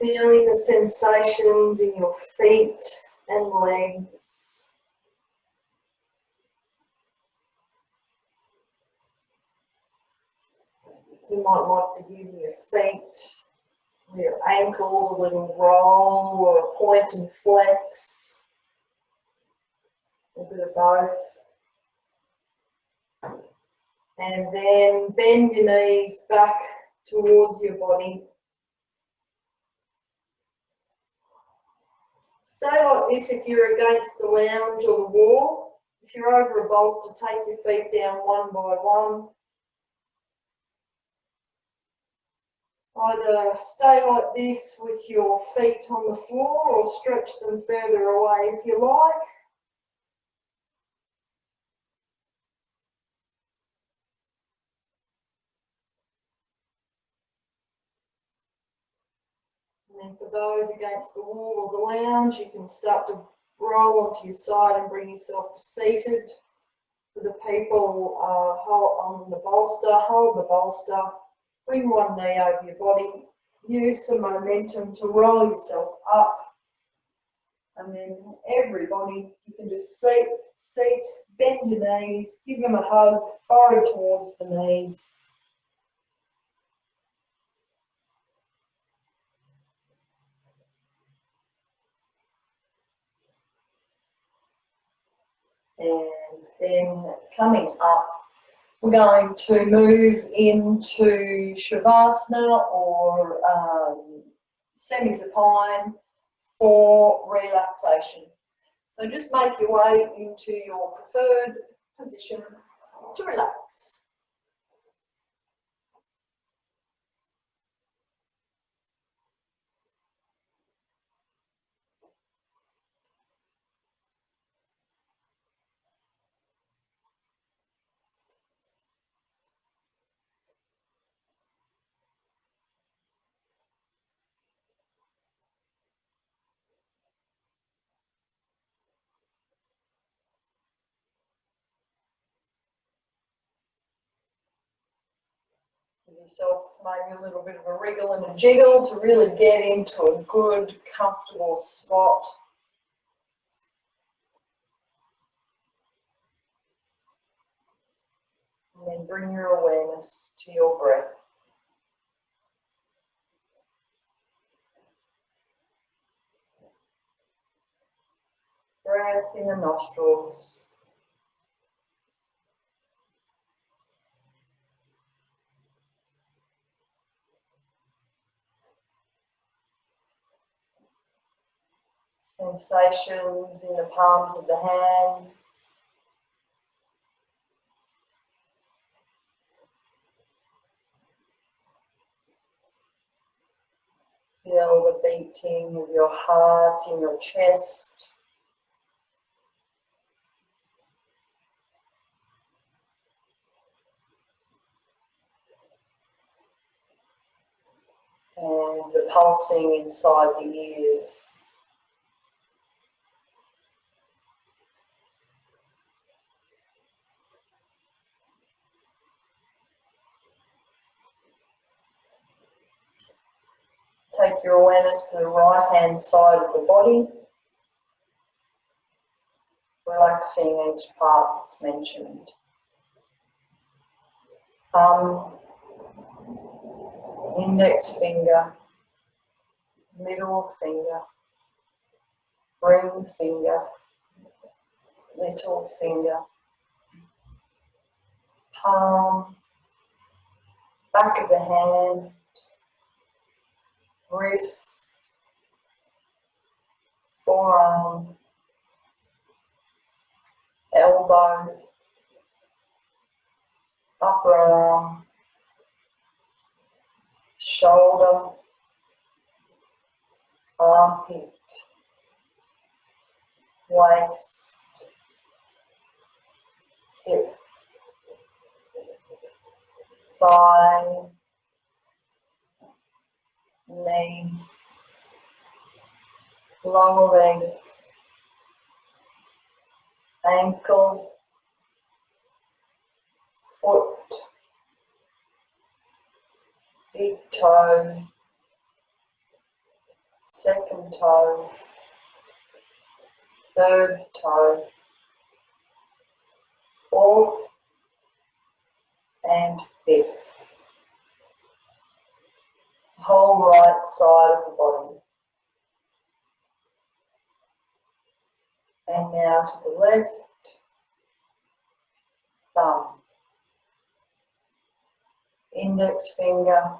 Feeling the sensations in your feet and legs. You might like to give your feet, your ankles a little roll or a point and flex, a bit of both. And then bend your knees back towards your body. Stay like this if you're against the lounge or the wall. If you're over a bolster, take your feet down one by one. Either stay like this with your feet on the floor or stretch them further away if you like. And then for those against the wall or the lounge, you can start to roll onto your side and bring yourself to seated. For the people on the bolster, hold the bolster, bring one knee over your body, use some momentum to roll yourself up. And then everybody, you can just seat, bend your knees, give them a hug, forehead towards the knees. And then coming up, we're going to move into Shavasana or semi-supine for relaxation. So just make your way into your preferred position to relax. Give yourself maybe a little bit of a wriggle and a jiggle to really get into a good, comfortable spot. And then bring your awareness to your breath. Breath in the nostrils. Sensations in the palms of the hands. Feel the beating of your heart in your chest. And the pulsing inside the ears. Take your awareness to the right-hand side of the body, relaxing each part that's mentioned. Thumb, index finger, middle finger, ring finger, little finger, palm, back of the hand, wrist, forearm, elbow, upper arm, shoulder, armpit, waist, hip, thigh, knee, lower leg, ankle, foot, big toe, second toe, third toe, fourth and fifth. Whole right side of the body. And now to the left, thumb, index finger,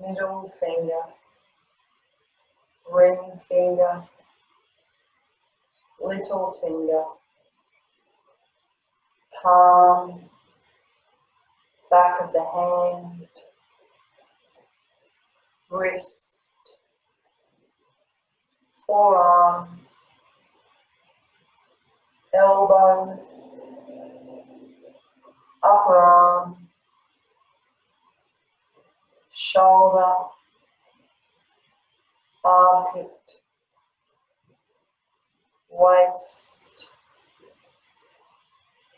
middle finger, ring finger, little finger, palm, back of the hand, wrist, forearm, elbow, upper arm, shoulder, armpit, waist,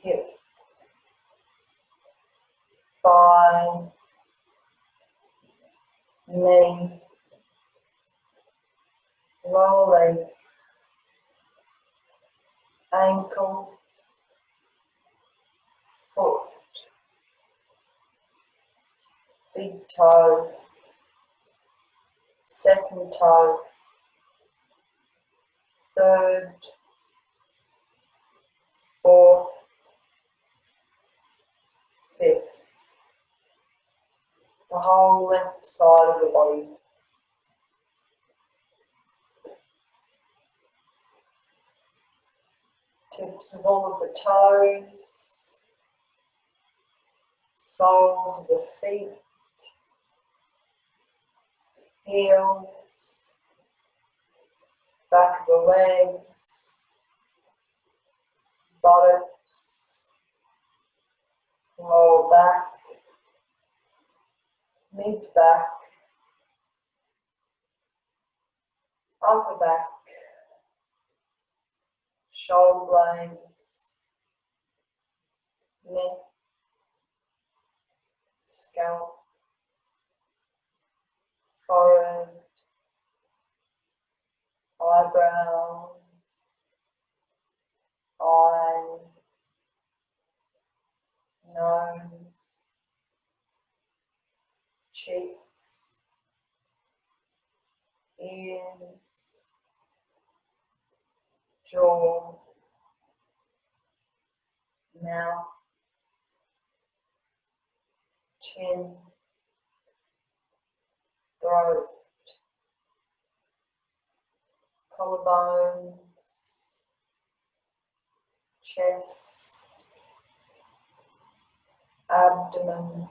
hip, thigh, knee, lower leg, ankle, foot, big toe, second toe, third, fourth, fifth. The whole left side of the body. Tips of all of the toes, soles of the feet, heels, back of the legs, buttocks, lower back, mid-back, upper back, shoulder blades, neck, scalp, forehead, eyebrows, eyes, nose, cheeks, ears, jaw, mouth, chin, throat, collarbones, chest, abdomen,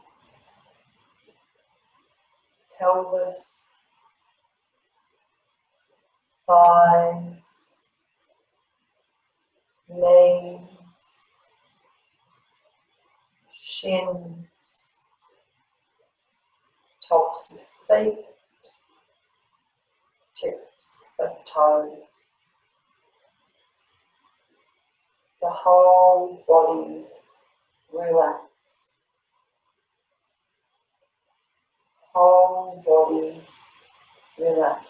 pelvis, thighs, knees, shins, tops of feet, tips of toes. The whole body relax. Whole body relax.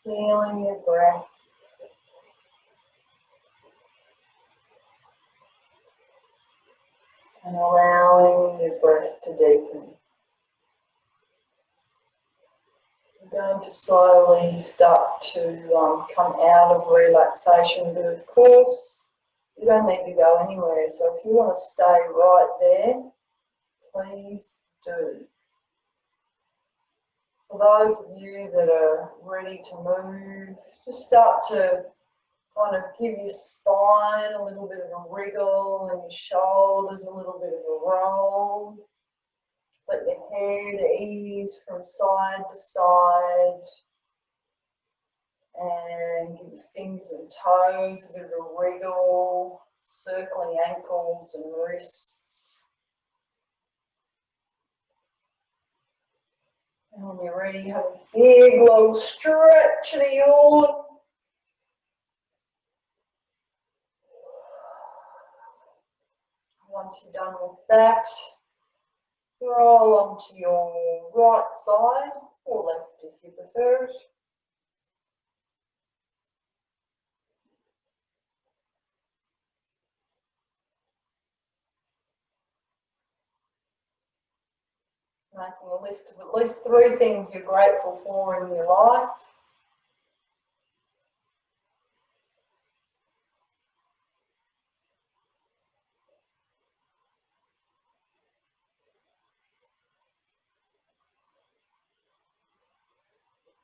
Feeling your breath. And allowing your breath to deepen. You're going to slowly start to come out of relaxation, but of course you don't need to go anywhere. So if you want to stay right there, please do. For those of you that are ready to move, just start to kind of give your spine a little bit of a wriggle and your shoulders a little bit of a roll. Let your head ease from side to side and give your fingers and toes a bit of a wriggle, circling ankles and wrists. And when you're ready, have a big long stretch of the yawn. Once you're done with that, roll onto your right side or left if you prefer it. Making a list of at least 3 things you're grateful for in your life.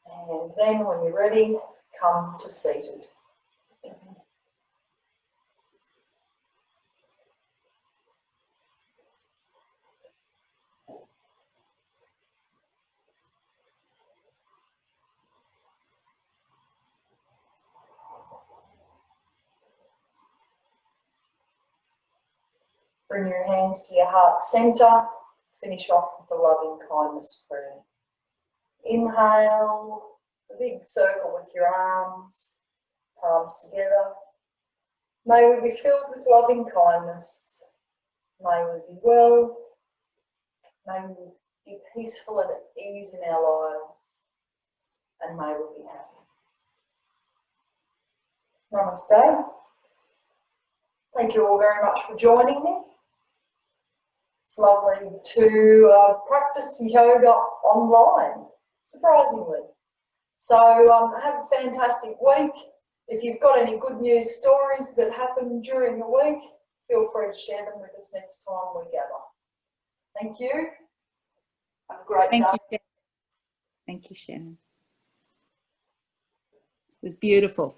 And then when you're ready, come to seated. Bring your hands to your heart center. Finish off with the loving kindness prayer. Inhale, a big circle with your arms, palms together. May we be filled with loving kindness. May we be well. May we be peaceful and at ease in our lives. And may we be happy. Namaste. Thank you all very much for joining me. It's lovely to practice yoga online, surprisingly. So have a fantastic week. If you've got any good news stories that happen during the week, feel free to share them with us next time we gather. Thank you. Have a great day. Thank you, Shannon. It was beautiful.